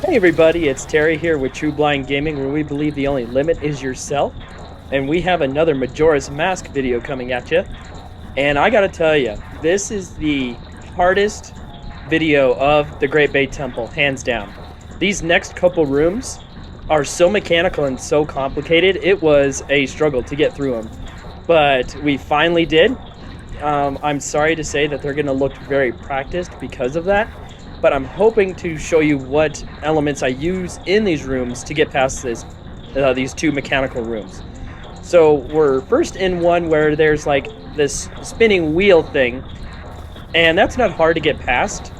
Hey everybody, it's Terry here with TrueBlindGaming, where we believe the only limit is yourself. And we have another Majora's Mask video coming at you. And I gotta tell you, this is the hardest video of the Great Bay Temple, hands down. These next couple rooms are so mechanical and so complicated, it was a struggle to get through them. But we finally did. I'm sorry to say that they're gonna look very practiced because of that. But I'm hoping to show you what elements I use in these rooms to get past these two mechanical rooms. So we're first in one where there's like this spinning wheel thing, and that's not hard to get past.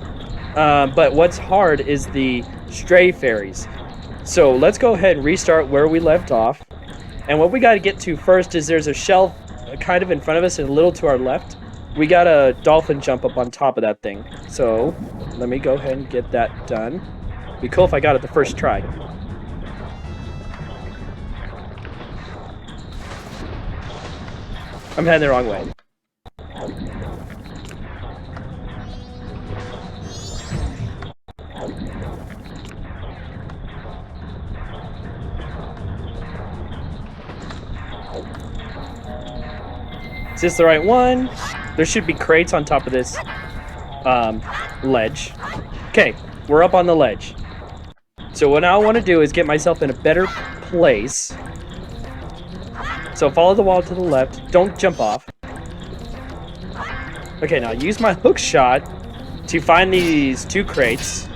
But what's hard is the stray fairies. So let's go ahead and restart where we left off. And what we got to get to first is there's a shelf kind of in front of us and a little to our left. We got a dolphin jump up on top of that thing. So let me go ahead and get that done. Be cool if I got it the first try. I'm heading the wrong way. Is this the right one? There should be crates on top of this ledge. Okay, we're up on the ledge. So what I want to do is get myself in a better place. So follow the wall to the left. Don't jump off. Okay, now use my hook shot to find these two crates.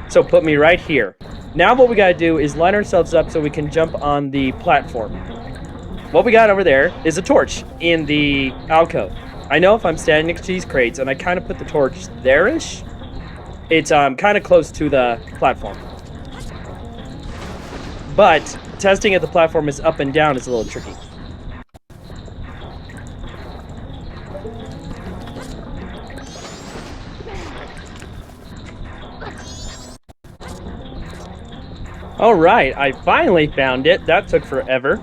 So put me right here. Now what we gotta do is line ourselves up so we can jump on the platform. What we got over there is a torch in the alcove. I know if I'm standing next to these crates and I kind of put the torch there-ish, it's kind of close to the platform. But testing if the platform is up and down is a little tricky. Alright, I finally found it. That took forever.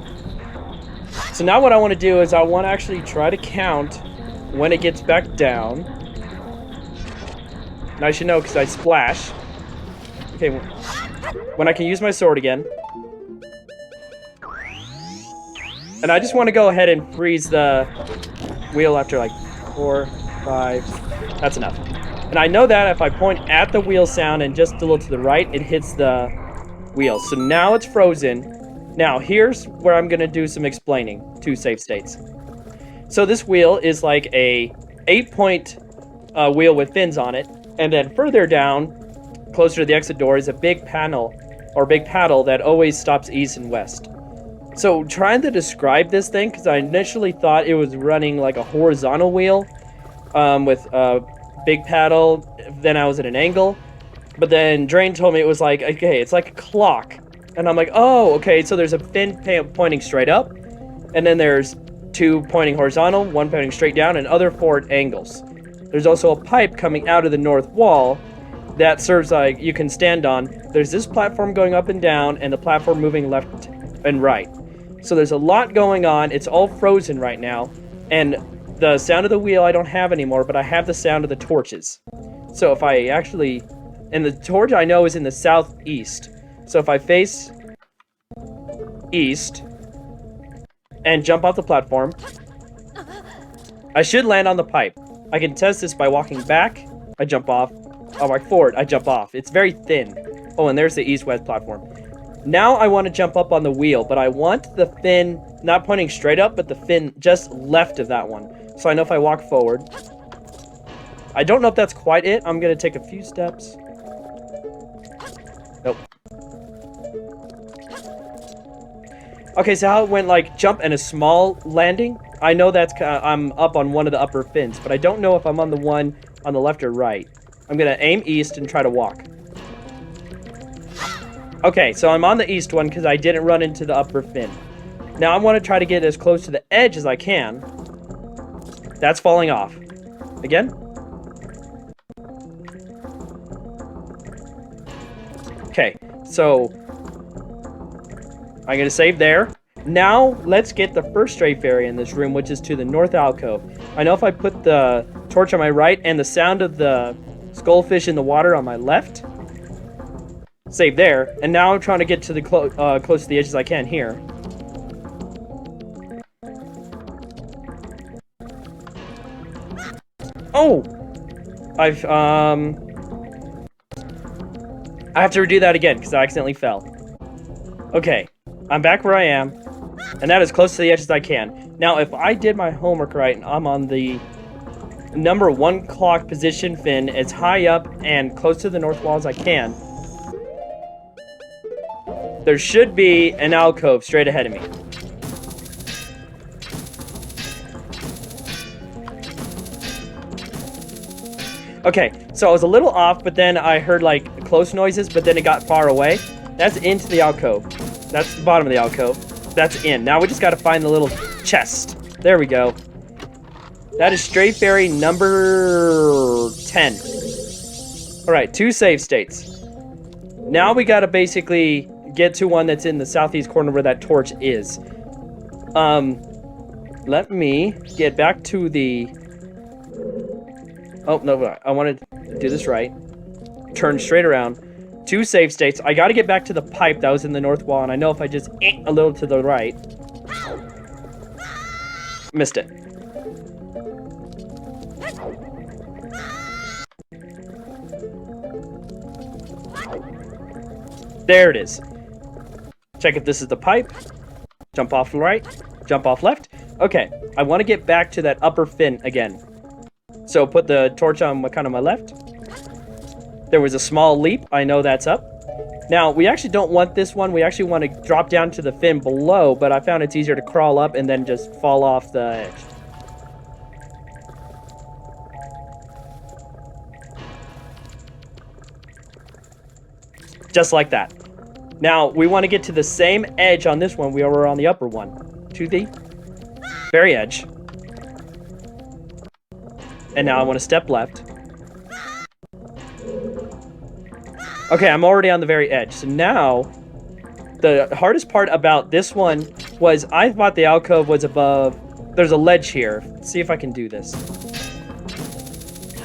So now what I want to do is I want to actually try to count when it gets back down. And I should know because I splash. Okay, when I can use my sword again. And I just want to go ahead and freeze the wheel after like 4, 5. That's enough. And I know that if I point at the wheel sound and just a little to the right, it hits the wheel. So now it's frozen. Now, here's where I'm going to do some explaining to save states. So this wheel is like a 8-point wheel with fins on it, and then further down, closer to the exit door, is a big panel, or big paddle that always stops east and west. So trying to describe this thing, because I initially thought it was running like a horizontal wheel with a big paddle, then I was at an angle, but then Drain told me it was like, okay, it's like a clock. And I'm like, oh, okay, so there's a fin pointing straight up, and then there's 2 pointing horizontal, 1 pointing straight down, and other 4 angles. There's also a pipe coming out of the north wall that serves like you can stand on. There's this platform going up and down, and the platform moving left and right. So there's a lot going on. It's all frozen right now, and the sound of the wheel I don't have anymore, but I have the sound of the torches. So if I actually, and the torch I know is in the southeast. So if I face east and jump off the platform, I should land on the pipe. I can test this by walking back, I jump off, I walk forward, I jump off. It's very thin. Oh, and there's the east-west platform. Now I want to jump up on the wheel, but I want the fin not pointing straight up, but the fin just left of that one. So I know if I walk forward. I don't know if that's quite it. I'm going to take a few steps. Nope. Okay, so how it went like jump and a small landing, I know that's I'm up on one of the upper fins, but I don't know if I'm on the one on the left or right. I'm gonna aim east and try to walk. Okay, so I'm on the east one because I didn't run into the upper fin. Now I want to try to get as close to the edge as I can. That's falling off. Again. Okay, so I'm going to save there. Now, let's get the first stray fairy in this room, which is to the north alcove. I know if I put the torch on my right and the sound of the skullfish in the water on my left, Save there. And now I'm trying to get to the close to the edge as I can here. Oh! I have to redo that again because I accidentally fell. Okay, I'm back where I am, and that is close to the edge as I can. Now, if I did my homework right, and I'm on the number 1 clock position fin as high up and close to the north wall as I can, there should be an alcove straight ahead of me. Okay, so I was a little off, but then I heard like close noises, but then it got far away. That's into the alcove. That's the bottom of the alcove. That's in. Now we just gotta find the little chest. There we go. That is Stray Fairy number 10. Alright, 2 save states. Now we gotta basically get to one that's in the southeast corner where that torch is. Let me get back to the... Oh, no, I want to do this right. Turn straight around. 2 save states. I got to get back to the pipe that was in the north wall, and I know if I just a little to the right... Missed it. There it is. Check if this is the pipe. Jump off right. Jump off left. Okay, I want to get back to that upper fin again. So put the torch on kind of my left. There was a small leap. I know that's up. Now, we actually don't want this one. We actually want to drop down to the fin below, but I found it's easier to crawl up and then just fall off the edge. Just like that. Now, we want to get to the same edge on this one we were on the upper one. To the very edge. And now I want to step left. Okay, I'm already on the very edge. So now, the hardest part about this one was I thought the alcove was above. There's a ledge here. Let's see if I can do this.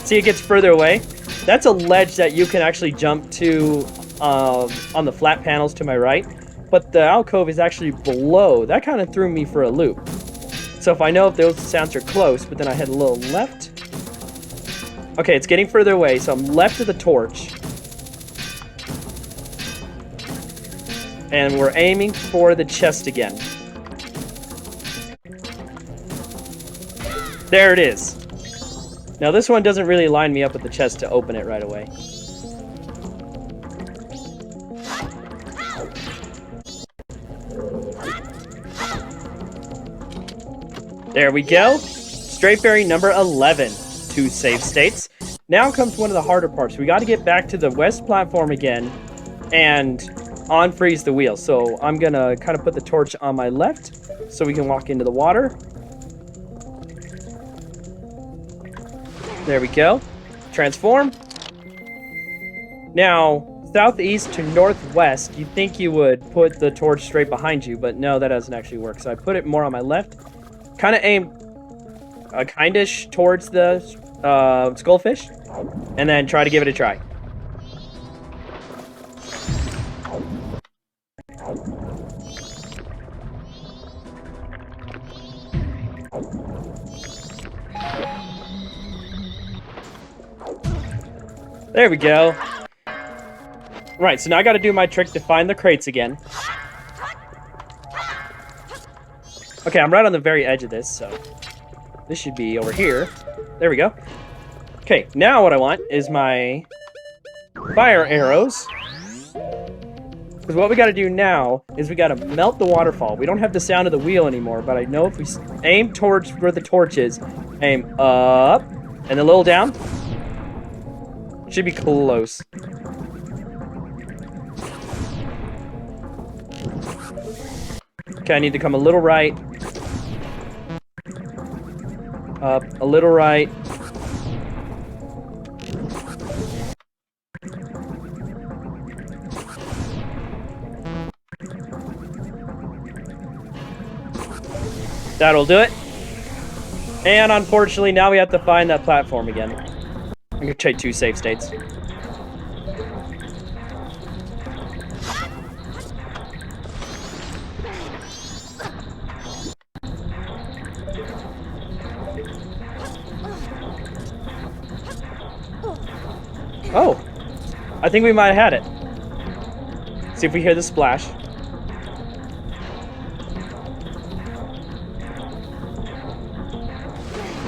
See, it gets further away. That's a ledge that you can actually jump to on the flat panels to my right. But the alcove is actually below. That kind of threw me for a loop. So if I know if those sounds are close, but then I head a little left. Okay, it's getting further away, so I'm left of the torch. And we're aiming for the chest again. There it is. Now this one doesn't really line me up with the chest to open it right away. There we go. Stray Fairy number 11. 2 save states. Now comes one of the harder parts. We got to get back to the west platform again and unfreeze the wheel. So I'm going to kind of put the torch on my left so we can walk into the water. There we go. Transform. Now, southeast to northwest, you'd think you would put the torch straight behind you, but no, that doesn't actually work. So I put it more on my left. Kind of aim kindish towards the skullfish, and then try to give it a try. There we go. Right, so now I gotta do my trick to find the crates again. Okay, I'm right on the very edge of this, so this should be over here. There we go. Okay, now what I want is my fire arrows. Because what we gotta do now is we gotta melt the waterfall. We don't have the sound of the wheel anymore, but I know if we aim towards where the torch is, aim up, and a little down, should be close. Okay, I need to come a little right. Up, a little right. That'll do it. And unfortunately, now we have to find that platform again. I'm gonna try 2 save states. Oh, I think we might have had it. See if we hear the splash.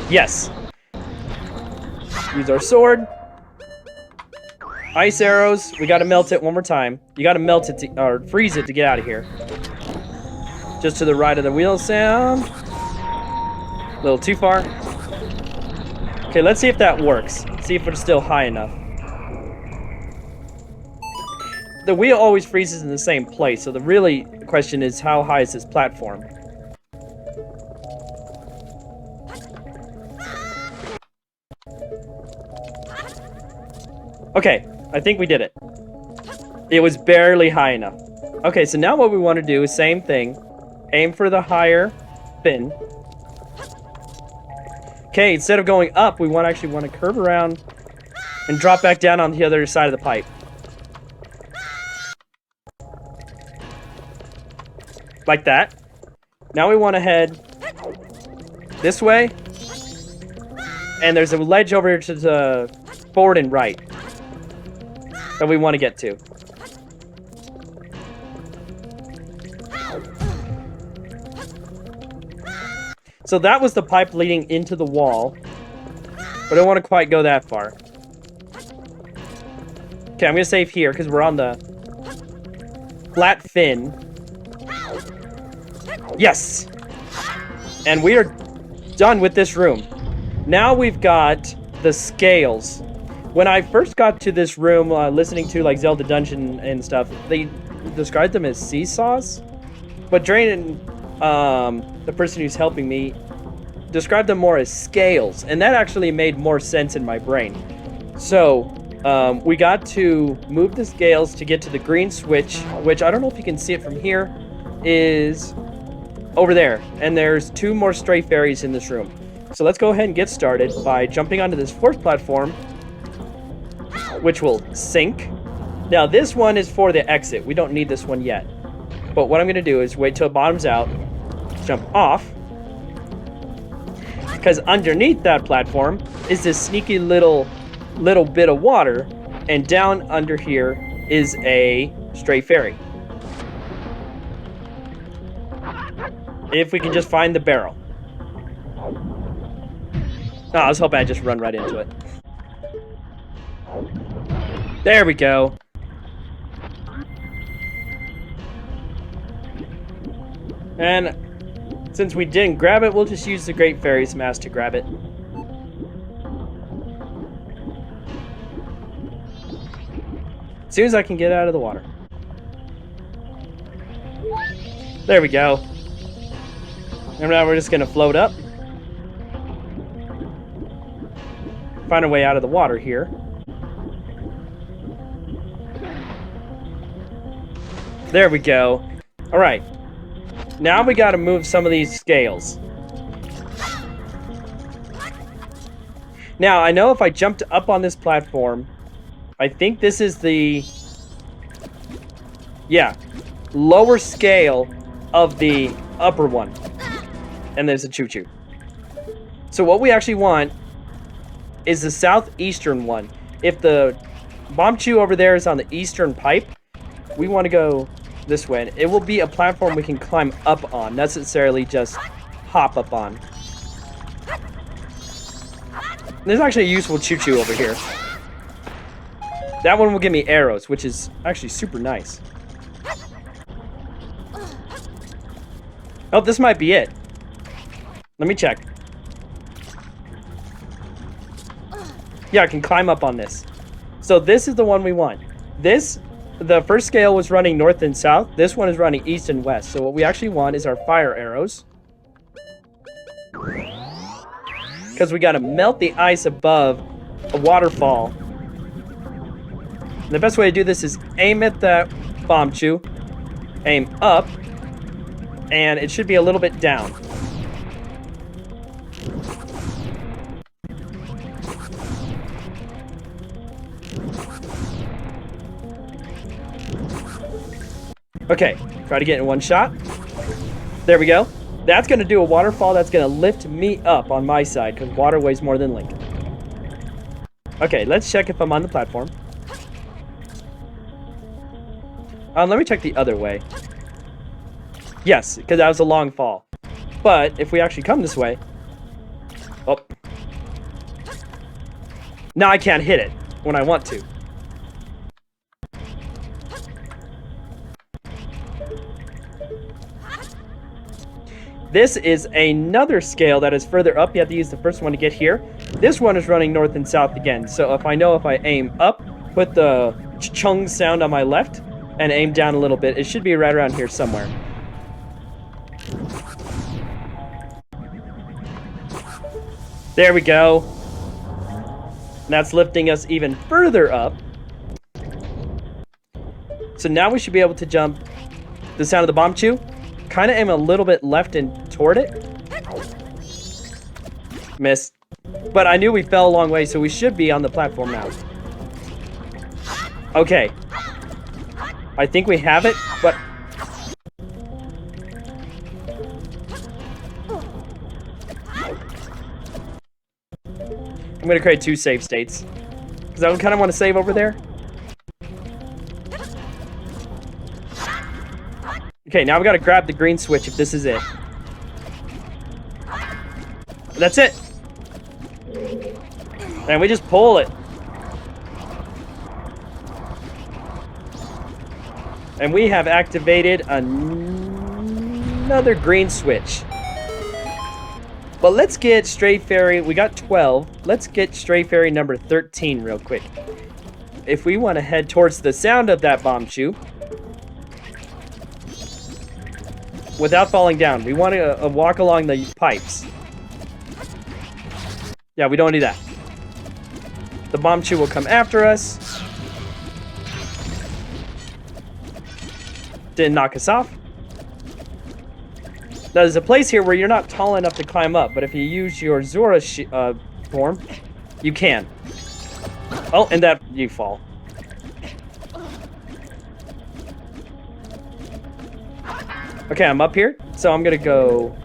Yes. Use our sword. Ice arrows. We gotta melt it one more time. You gotta melt it or freeze it to get out of here. Just to the right of the wheel sound. A little too far. Okay, let's see if that works. See if it's still high enough. The wheel always freezes in the same place, so the really question is how high is this platform? Okay, I think we did it. It was barely high enough. Okay, so now what we want to do is same thing. Aim for the higher fin. Okay, instead of going up, we actually want to curve around and drop back down on the other side of the pipe. Like that. Now we want to head this way. And there's a ledge over to the forward and right that we want to get to. So that was the pipe leading into the wall. But I don't want to quite go that far. Okay, I'm going to save here because we're on the flat fin. Yes! And we are done with this room. Now we've got the scales. When I first got to this room, listening to like Zelda Dungeon and stuff, they described them as seesaws. But Drain, the person who's helping me, described them more as scales. And that actually made more sense in my brain. So, we got to move the scales to get to the green switch, which I don't know if you can see it from here, is over there. And there's 2 more stray fairies in this room. So let's go ahead and get started by jumping onto this 4th platform, which will sink. Now this one is for the exit. We don't need this one yet. But what I'm going to do is wait till it bottoms out, jump off, because underneath that platform is this sneaky little bit of water, and down under here is a stray fairy. If we can just find the barrel. Oh, I was hoping I'd just run right into it. There we go. And since we didn't grab it, we'll just use the Great Fairy's Mask to grab it. As soon as I can get out of the water. There we go. And now we're just going to float up. Find our way out of the water here. There we go. Alright. Now we gotta move some of these scales. Now, I know if I jumped up on this platform, I think this is the... yeah. Lower scale of the upper one. And there's a choo-choo. So what we actually want is the southeastern one. If the Bombchu over there is on the eastern pipe, we want to go this way. It will be a platform we can climb up on, not necessarily just hop up on. There's actually a useful choo-choo over here. That one will give me arrows, which is actually super nice. Oh, this might be it. Let me check. Yeah, I can climb up on this. So this is the one we want. The first scale was running north and south. This one is running east and west. So what we actually want is our fire arrows. Because we got to melt the ice above a waterfall. And the best way to do this is aim at that Bombchu, aim up, and it should be a little bit down. Okay, try to get in one shot. There we go. That's going to do a waterfall. That's going to lift me up on my side because water weighs more than Link. Okay, let's check if I'm on the platform. Let me check the other way. Yes, because that was a long fall. But if we actually come this way... Oh. Now I can't hit it when I want to. This is another scale that is further up. You have to use the first one to get here. This one is running north and south again. So if I aim up, put the chung sound on my left, and aim down a little bit, it should be right around here somewhere. There we go. And that's lifting us even further up. So now we should be able to jump the sound of the bomb chew. Kind of aim a little bit left and toward it. Missed. But I knew we fell a long way, so we should be on the platform now. Okay. I think we have it, but... I'm going to create 2 save states. Because I kind of want to save over there. Okay, now we got to grab the green switch if this is it. That's it. And we just pull it. And we have activated another green switch. But let's get Stray Fairy. We got 12. Let's get Stray Fairy number 13 real quick. If we want to head towards the sound of that bomb chew, without falling down, we want to walk along the pipes. Yeah, we don't do that. The bomb chew will come after us. Didn't knock us off. Now, there's a place here where you're not tall enough to climb up, but if you use your Zora form, you can. Oh, and that you fall. Okay, I'm up here, so I'm gonna go...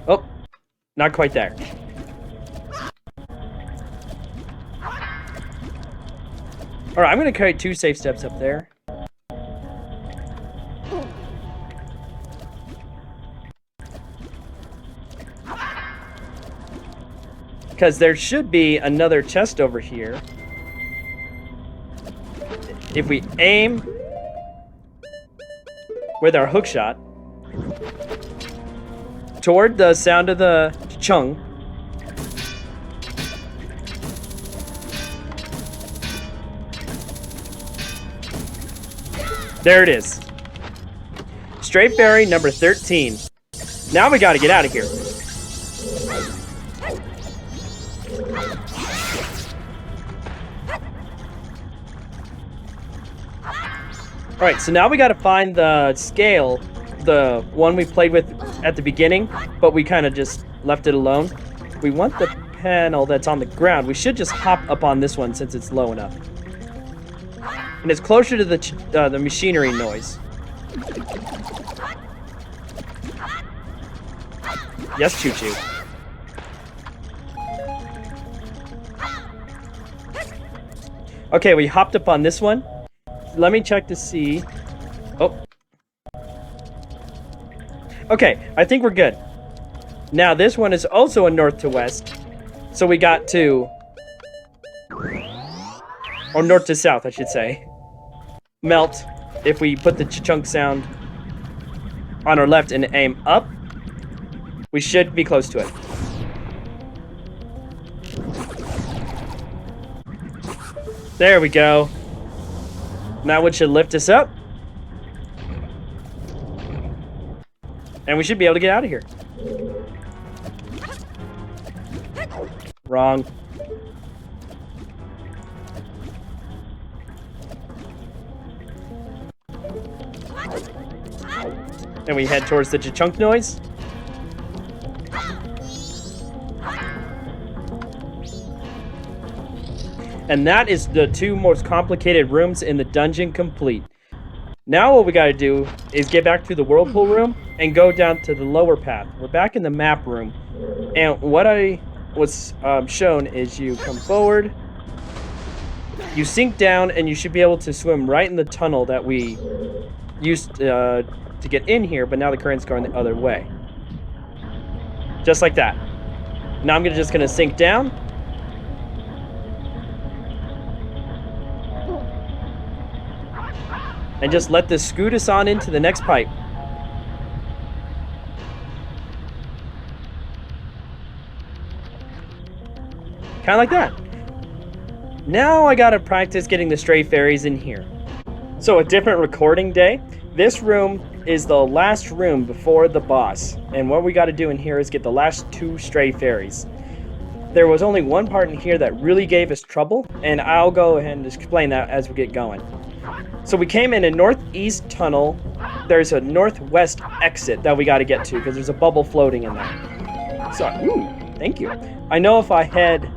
Oh, not quite there. Alright, I'm gonna create 2 safe steps up there. Because there should be another chest over here. If we aim with our hook shot toward the sound of the chung, there it is. Stray Fairy number 13. Now we gotta get out of here. Alright, so now we gotta find the scale, the one we played with at the beginning, but we kind of just left it alone. We want the panel that's on the ground. We should just hop up on this one since it's low enough. And it's closer to the machinery noise. Yes, Choo Choo. Okay, we hopped up on this one. Let me check to see. Oh. Okay, I think we're good. Now, this one is also a north to west. So we got to... Or north to south, I should say. Melt. If we put the chunk sound on our left and aim up, we should be close to it. There we go. Now it should lift us up. And we should be able to get out of here. Wrong. And we head towards the chunk noise. And that is the 2 most complicated rooms in the dungeon complete. Now what we gotta do is get back to the whirlpool room and go down to the lower path. We're back in the map room. And what I was shown is you come forward, you sink down, and you should be able to swim right in the tunnel that we used to get in here, but now the current's going the other way. Just like that. Now I'm just gonna sink down. And just let this scoot us on into the next pipe. Kind of like that. Now I gotta practice getting the stray fairies in here. So a different recording day. This room is the last room before the boss. And what we gotta do in here is get the last 2 stray fairies. There was only one part in here that really gave us trouble, and I'll go ahead and explain that as we get going. So we came in a northeast tunnel. There's a northwest exit that we gotta get to because there's a bubble floating in there. So, thank you. I know if I head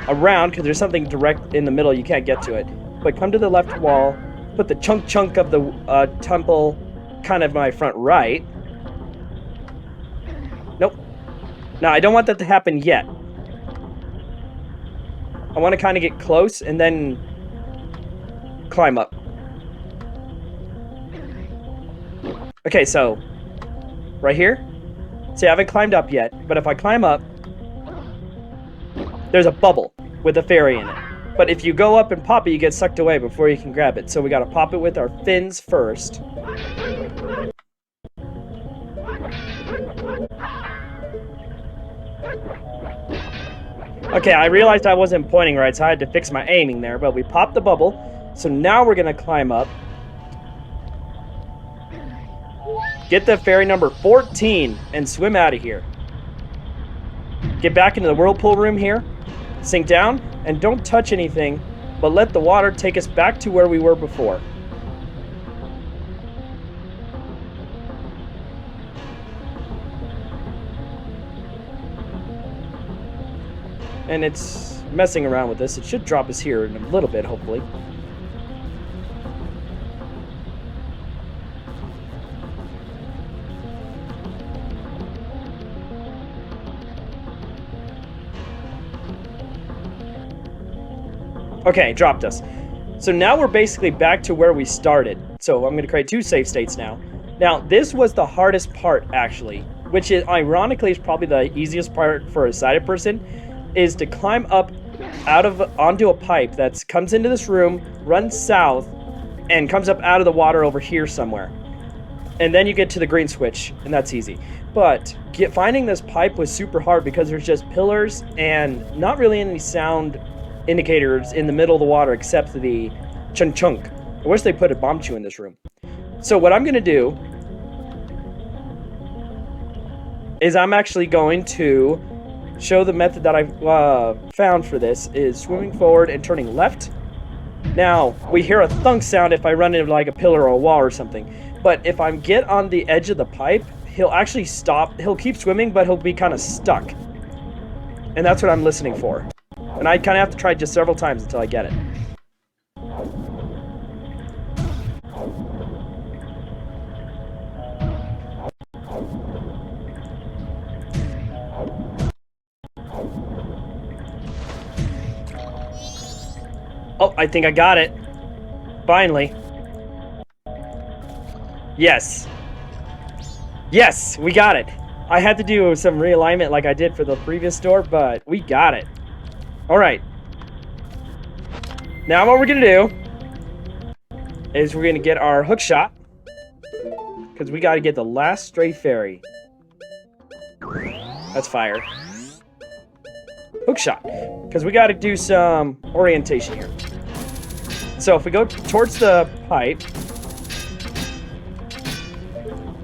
around, because there's something direct in the middle, you can't get to it. But come to the left wall, put the chunk of the temple kind of my front right. Nope. No, I don't want that to happen yet. I want to kind of get close and then climb up. Okay, so right here. See, I haven't climbed up yet, but if I climb up, there's a bubble with a fairy in it. But if you go up and pop it, you get sucked away before you can grab it. So we gotta pop it with our fins first. Okay, I realized I wasn't pointing right, so I had to fix my aiming there, but we popped the bubble. So now we're gonna climb up. Get the fairy number 14 and swim out of here. Get back into the whirlpool room here. Sink down and don't touch anything, but let the water take us back to where we were before. And it's messing around with this. It should drop us here in a little bit, hopefully. Okay, dropped us. So now we're basically back to where we started. So I'm going to create 2 save states now. Now, this was the hardest part, actually, which is ironically is probably the easiest part for a sighted person, is to climb up onto a pipe that comes into this room, runs south, and comes up out of the water over here somewhere. And then you get to the green switch, and that's easy. But finding this pipe was super hard because there's just pillars and not really any sound indicators in the middle of the water except the chunk. I wish they put a bomb chew in this room. So what I'm going to do is I'm actually going to show the method that I found for this is swimming forward and turning left. Now, we hear a thunk sound if I run into like a pillar or a wall or something. But if I get on the edge of the pipe, he'll actually stop. He'll keep swimming, but he'll be kind of stuck. And that's what I'm listening for. And I kind of have to try just several times until I get it. Oh, I think I got it. Finally. Yes. Yes, we got it. I had to do some realignment like I did for the previous door, but we got it. Alright. Now what we're going to do is we're going to get our hook shot. Because we got to get the last stray fairy. That's fire. Hook shot. Because we got to do some orientation here. So if we go towards the pipe,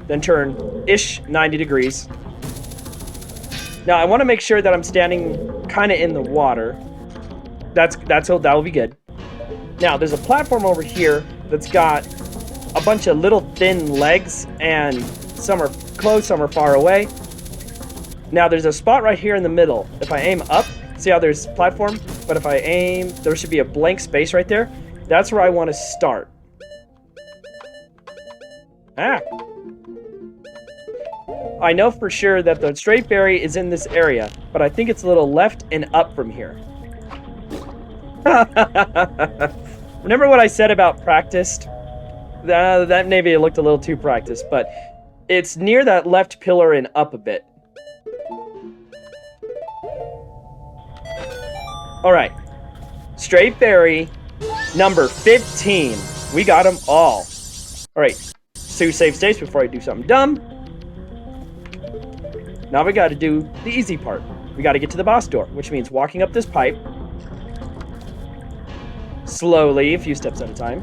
then turn-ish 90 degrees. Now I want to make sure that I'm standing kind of in the water. That'll be good. Now there's a platform over here that's got a bunch of little thin legs, and some are close, some are far away. Now there's a spot right here in the middle. If I aim up, see how there's platform? But if I aim, there should be a blank space right there. That's where I want to start. Ah. I know for sure that the straight fairy is in this area, but I think it's a little left and up from here. Remember what I said about practiced? That maybe it looked a little too practiced, but it's near that left pillar and up a bit. Alright. Straight fairy, number 15. We got them all. Alright. 2 save states before I do something dumb. Now we gotta do the easy part. We gotta get to the boss door, which means walking up this pipe. Slowly, a few steps at a time.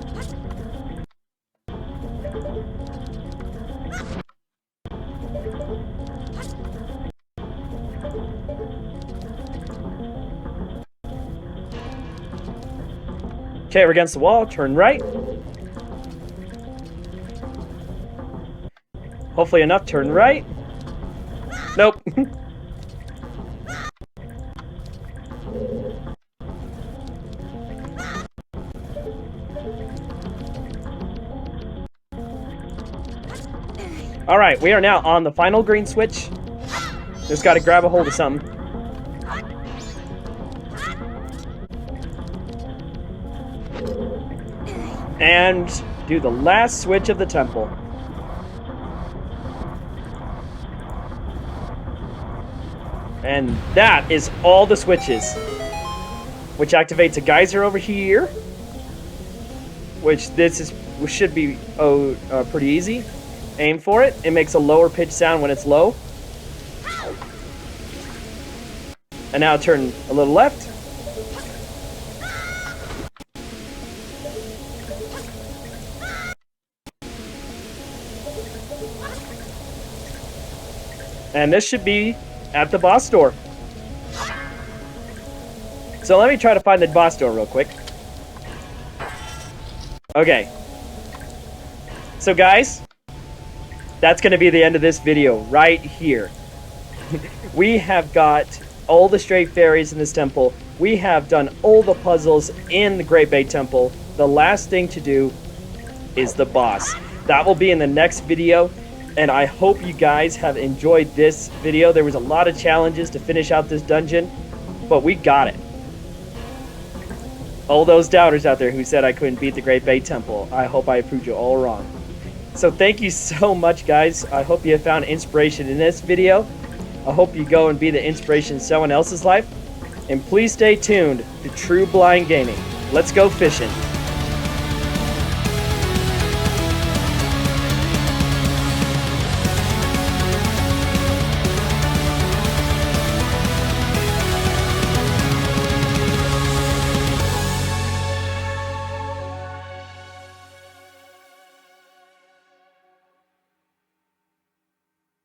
Okay, we're against the wall. Turn right. Hopefully enough. Turn right. Nope. Alright, we are now on the final green switch. Just gotta grab a hold of something. And do the last switch of the temple. And that is all the switches. Which activates a geyser over here. Which should be pretty easy. Aim for it. It makes a lower pitch sound when it's low. And now turn a little left. And this should be at the boss door. So let me try to find the boss door real quick. Okay. So guys, that's going to be the end of this video right here. We have got all the straight fairies in this temple. We have done all the puzzles in the Great Bay Temple. The last thing to do is the boss. That will be in the next video. And I hope you guys have enjoyed this video. There was a lot of challenges to finish out this dungeon, but we got it. All those doubters out there who said I couldn't beat the Great Bay Temple, I hope I proved you all wrong. So thank you so much, guys. I hope you have found inspiration in this video. I hope you go and be the inspiration in someone else's life. And please stay tuned to TrueBlindGaming. Let's go fishing.